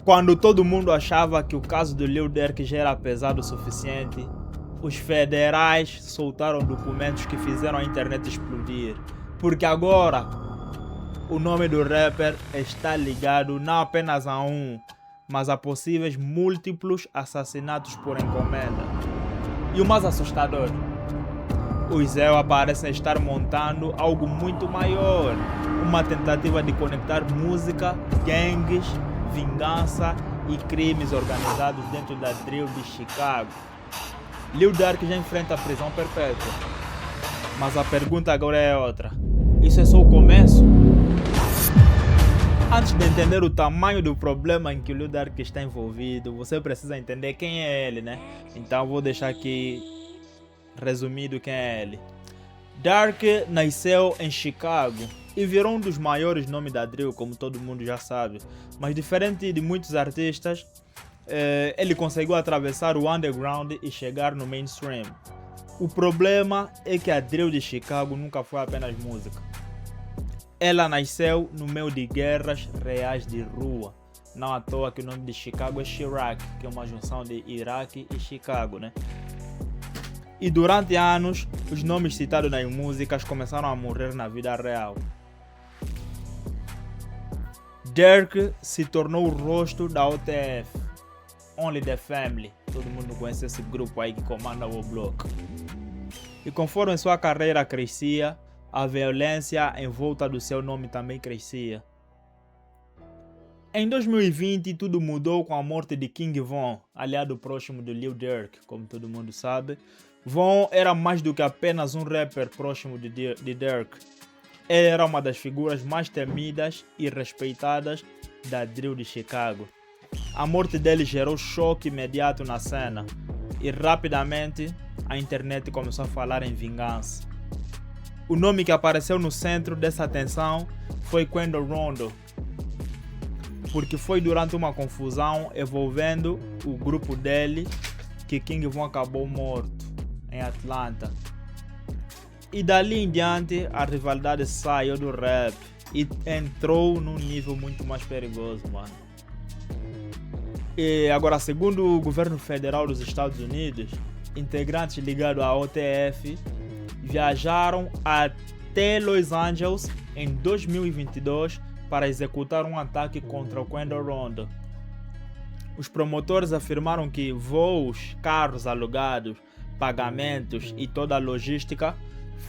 Quando todo mundo achava que o caso do Lil Durk já era pesado o suficiente, os federais soltaram documentos que fizeram a internet explodir. Porque agora o nome do rapper está ligado não apenas a um, mas a possíveis múltiplos assassinatos por encomenda. E o mais assustador, os Zéu parecem estar montando algo muito maior. Uma tentativa de conectar música, gangues, vingança e crimes organizados dentro da drill de Chicago. Lil Durk já enfrenta a prisão perpétua. Mas a pergunta agora é outra. Isso é só o começo? Antes de entender o tamanho do problema em que o Lil Durk está envolvido, você precisa entender quem é ele, né? Então vou deixar aqui resumido quem é ele. Durk nasceu em Chicago e virou um dos maiores nomes da drill, como todo mundo já sabe. Mas diferente de muitos artistas, ele conseguiu atravessar o underground e chegar no mainstream. O problema é que a drill de Chicago nunca foi apenas música. Ela nasceu no meio de guerras reais de rua. Não à toa que o nome de Chicago é Chirac, que é uma junção de Iraque e Chicago, né? E durante anos, os nomes citados nas músicas começaram a morrer na vida real. Durk se tornou o rosto da OTF, Only the Family. Todo mundo conhece esse grupo aí que comanda o bloco. E conforme sua carreira crescia, a violência em volta do seu nome também crescia. Em 2020, tudo mudou com a morte de King Von, aliado próximo de Lil Durk, como todo mundo sabe. Von era mais do que apenas um rapper próximo de Durk. Ele era uma das figuras mais temidas e respeitadas da drill de Chicago. A morte dele gerou choque imediato na cena e rapidamente a internet começou a falar em vingança. O nome que apareceu no centro dessa atenção foi Quando Rondo, porque foi durante uma confusão envolvendo o grupo dele que King Von acabou morto em Atlanta. E dali em diante a rivalidade saiu do rap e entrou num nível muito mais perigoso, mano. E agora, segundo o governo federal dos Estados Unidos, integrantes ligados à OTF viajaram até Los Angeles em 2022 para executar um ataque contra o Quando Rondo. Os promotores afirmaram que voos, carros alugados, pagamentos e toda a logística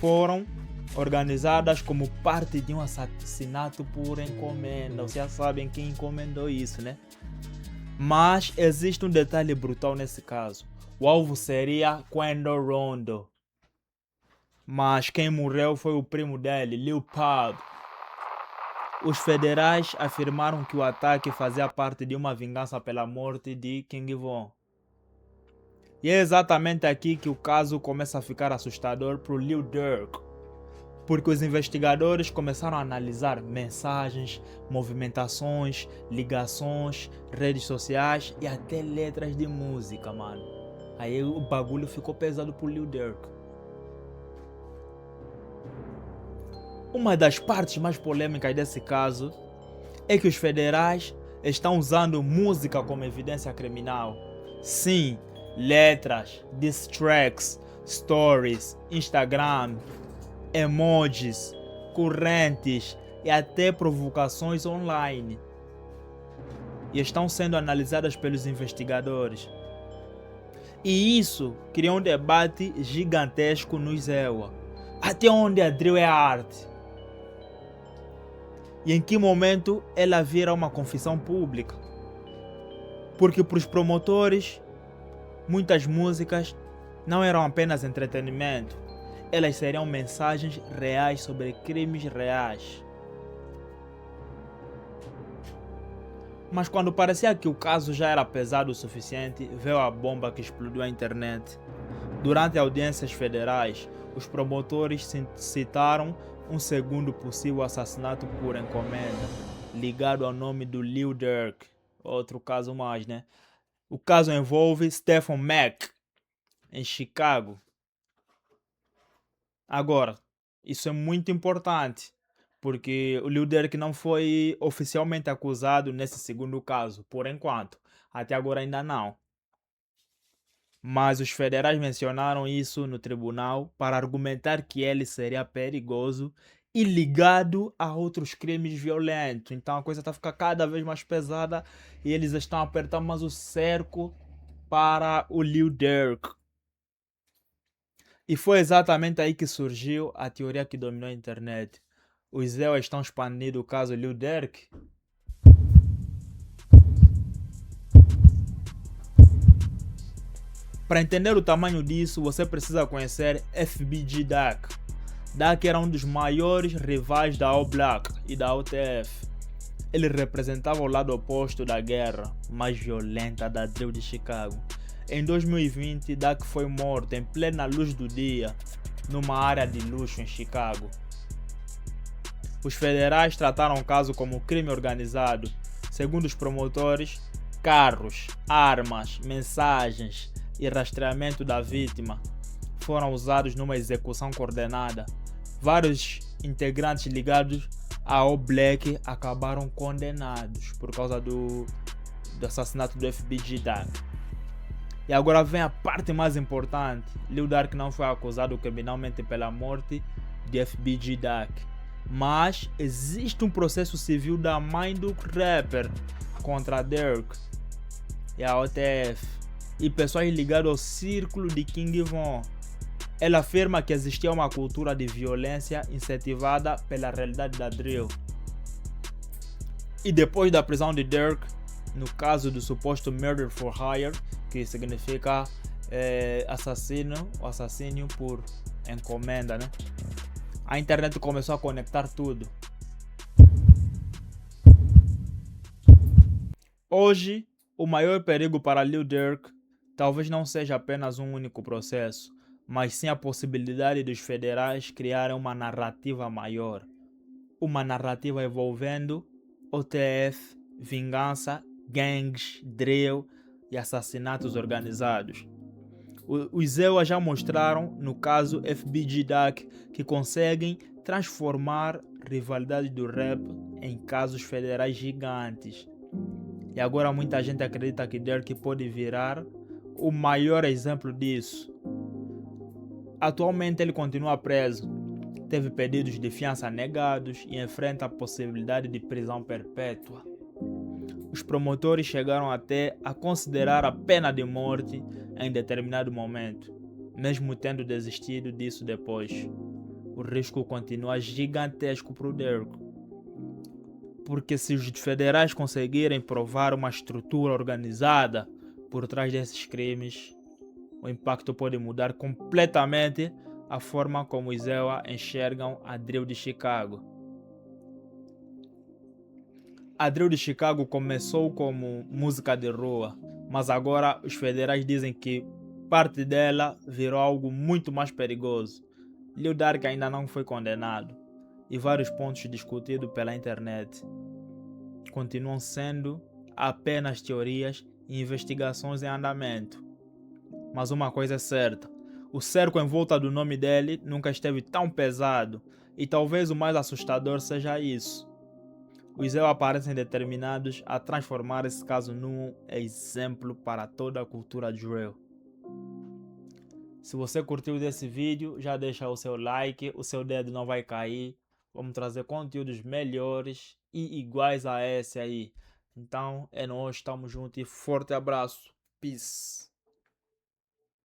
foram organizadas como parte de um assassinato por encomenda. Vocês já sabem quem encomendou isso, né? Mas existe um detalhe brutal nesse caso. O alvo seria Quando Rondo. Mas quem morreu foi o primo dele, Lil Pub. Os federais afirmaram que o ataque fazia parte de uma vingança pela morte de King Von. E é exatamente aqui que o caso começa a ficar assustador para o Lil Durk, porque os investigadores começaram a analisar mensagens, movimentações, ligações, redes sociais e até letras de música, mano. Aí o bagulho ficou pesado pro Lil Durk. Uma das partes mais polêmicas desse caso é que os federais estão usando música como evidência criminal. Sim, letras, diss tracks, stories, Instagram, emojis, correntes e até provocações online. E estão sendo analisadas pelos investigadores. E isso cria um debate gigantesco no Zewa. Até onde a drill é arte? E em que momento ela vira uma confissão pública? Porque para os promotores, muitas músicas não eram apenas entretenimento, elas seriam mensagens reais sobre crimes reais. Mas quando parecia que o caso já era pesado o suficiente, veio a bomba que explodiu a internet. Durante audiências federais, os promotores citaram um segundo possível assassinato por encomenda, ligado ao nome do Lil Durk. Outro caso mais, né? O caso envolve Stephen Mack, em Chicago. Agora, isso é muito importante, porque o Lil Durk não foi oficialmente acusado nesse segundo caso, por enquanto. Até agora ainda não. Mas os federais mencionaram isso no tribunal para argumentar que ele seria perigoso e ligado a outros crimes violentos. Então a coisa está ficando cada vez mais pesada e eles estão apertando mais o cerco para o Lil Durk. E foi exatamente aí que surgiu a teoria que dominou a internet. Os EOs estão expandindo o caso Lil Durk. Para entender o tamanho disso, você precisa conhecer FBG Duck. Duck era um dos maiores rivais da All Black e da OTF. Ele representava o lado oposto da guerra mais violenta da drill de Chicago. Em 2020, Duck foi morto em plena luz do dia, numa área de luxo em Chicago. Os federais trataram o caso como crime organizado. Segundo os promotores, carros, armas, mensagens e rastreamento da vítima foram usados numa execução coordenada. Vários integrantes ligados a All Black acabaram condenados por causa do assassinato do FBG Duck. E agora vem a parte mais importante. Lil Durk não foi acusado criminalmente pela morte de FBG Duck, mas existe um processo civil da mãe do rapper contra Durk e a OTF e pessoas ligadas ao círculo de King Von. Ela afirma que existia uma cultura de violência incentivada pela realidade da drill. E depois da prisão de Durk, no caso do suposto murder for hire, que significa assassínio por encomenda, né? A internet começou a conectar tudo. Hoje, o maior perigo para Lil Durk talvez não seja apenas um único processo, mas sim a possibilidade dos federais criarem uma narrativa maior. Uma narrativa envolvendo OTF, vingança, gangues, drill e assassinatos organizados. Os EUA já mostraram, no caso FBG Duck, que conseguem transformar rivalidades do rap em casos federais gigantes. E agora muita gente acredita que Durk pode virar o maior exemplo disso. Atualmente ele continua preso, teve pedidos de fiança negados e enfrenta a possibilidade de prisão perpétua. Os promotores chegaram até a considerar a pena de morte em determinado momento, mesmo tendo desistido disso depois. O risco continua gigantesco para o Durk, porque se os federais conseguirem provar uma estrutura organizada por trás desses crimes, o impacto pode mudar completamente a forma como os EUA enxergam a drill de Chicago. A drill de Chicago começou como música de rua, mas agora os federais dizem que parte dela virou algo muito mais perigoso. Lil Durk ainda não foi condenado e vários pontos discutidos pela internet continuam sendo apenas teorias e investigações em andamento. Mas uma coisa é certa, o cerco em volta do nome dele nunca esteve tão pesado e talvez o mais assustador seja isso. Os EUA aparecem determinados a transformar esse caso num exemplo para toda a cultura drill. Se você curtiu desse vídeo, já deixa o seu like, o seu dedo não vai cair. Vamos trazer conteúdos melhores e iguais a esse aí. Então é nóis, tamo junto e forte abraço. Peace.